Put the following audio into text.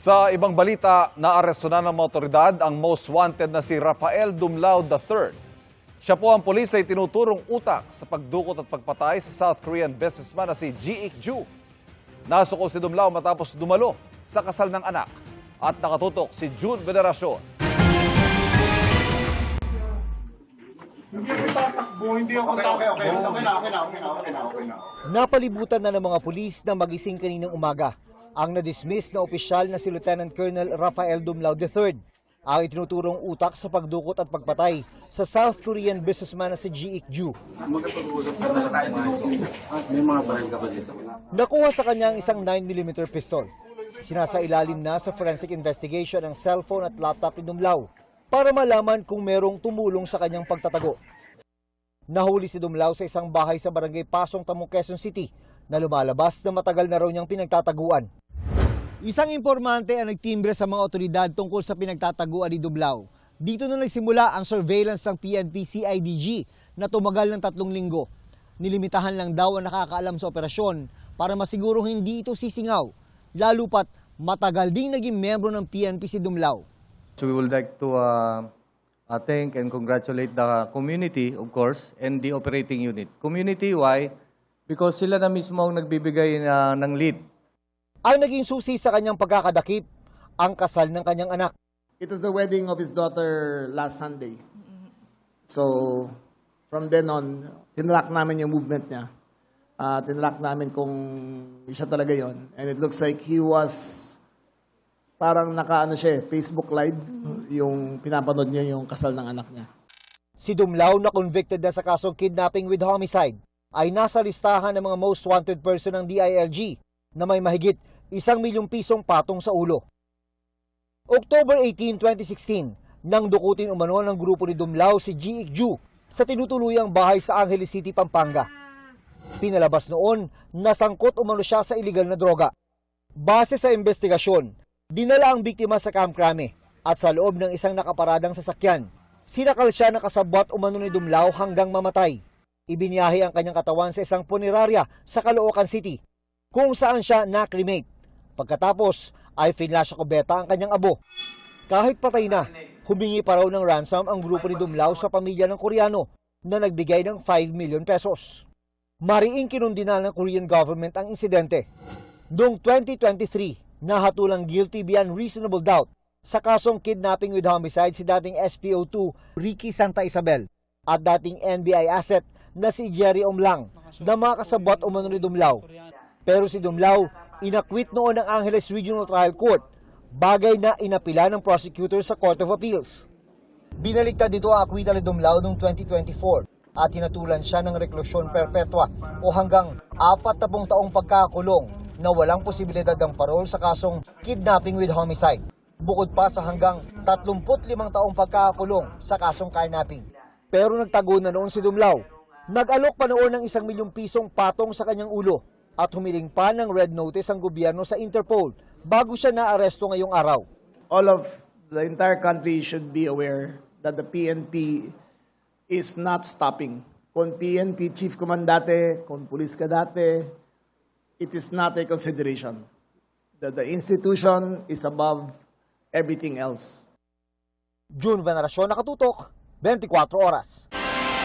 Sa ibang balita, naaresto na ng mga otoridad ang most wanted na si Rafael Dumlao III. Siya po ang pulis ay tinuturong utak sa pagdukot at pagpatay sa South Korean businessman na si Ji Ik-ju. Nasuko si Dumlao matapos dumalo sa kasal ng anak at nakatutok si June Veneracion. Napalibutan na ng mga pulis na magising kaninang umaga ang na-dismiss na opisyal na si Lieutenant Colonel Rafael Dumlao III, ang itinuturong utak sa pagdukot at pagpatay sa South Korean businessman na si Ji Ik-ju. Nakuha sa kanya ang isang 9mm pistol. Sinasailalim na sa forensic investigation ang cellphone at laptop ni Dumlao para malaman kung merong tumulong sa kanyang pagtatago. Nahuli si Dumlao sa isang bahay sa barangay Pasong Tamo, Quezon City na lumalabas na matagal na raw niyang pinagtataguan. Isang impormante ang nagtimbre sa mga otoridad tungkol sa pinagtataguan ni Dumlao. Dito na nagsimula ang surveillance ng PNP-CIDG na tumagal ng 3 linggo. Nilimitahan lang daw ang nakakaalam sa operasyon para masiguro hindi ito sisingaw, lalo pat matagal ding naging membro ng PNP si Dumlao. So we would like to thank and congratulate the community, of course, and the operating unit. Community, why? Because sila na mismo ang nagbibigay ng lead. Ang naging susi sa kanyang pagkakadakip, ang kasal ng kanyang anak. It was the wedding of his daughter last Sunday. So, from then on, tinrack namin yung movement niya. Tinrack namin kung siya talaga yon. And it looks like he was parang Facebook Live, yung pinapanood niya yung kasal ng anak niya. Si Dumlao na convicted na sa kasong kidnapping with homicide ay nasa listahan ng mga most wanted person ng DILG na may mahigit 1 milyong pisong patong sa ulo. October 18, 2016, nang dukutin umano ng grupo ni Dumlao si Ji Ik-ju sa tinutuluyang bahay sa Angeles City, Pampanga. Pinalabas noon, nasangkot umano siya sa iligal na droga. Base sa investigasyon, dinala ang biktima sa Camp Crame at sa loob ng isang nakaparadang sasakyan, sinakal siya ng kasabwat umano ni Dumlao hanggang mamatay. Ibiniyahe ang kanyang katawan sa isang punerarya sa Caloocan City, kung saan siya na-cremate. Pagkatapos ay finlash sa kubeta ang kanyang abo. Kahit patay na, humingi pa raw ng ransom ang grupo ni Dumlao sa pamilya ng Koreano na nagbigay ng 5 million pesos. Mariing kinundinal ng Korean government ang insidente. Noong 2023, nahatulang guilty beyond reasonable doubt sa kasong kidnapping with homicide si dating SPO2 Ricky Santa Isabel at dating NBI asset na si Jerry Omlang na mga kasabwat umano ni Dumlao. Pero si Dumlao, inakwit noon ng Angeles Regional Trial Court, bagay na inapila ng prosecutor sa Court of Appeals. Binaligtad dito ang akwita ni Dumlao noong 2024 at tinatulan siya ng reklusyon perpetua o hanggang 40 taong pagkakulong na walang posibilidad ng parol sa kasong kidnapping with homicide. Bukod pa sa hanggang 35 taong pagkakulong sa kasong kidnapping. Pero nagtago na noon si Dumlao. Nag-alok pa noon ng 1 milyong pisong patong sa kanyang ulo at humiling pa ng red notice ang gobyerno sa Interpol bago siya naaresto ngayong araw. All of the entire country should be aware that the PNP is not stopping. Kung PNP chief command dati, kung pulis ka dati, it is not a consideration. The institution is above everything else. June Veneracion, nakatutok, 24 oras.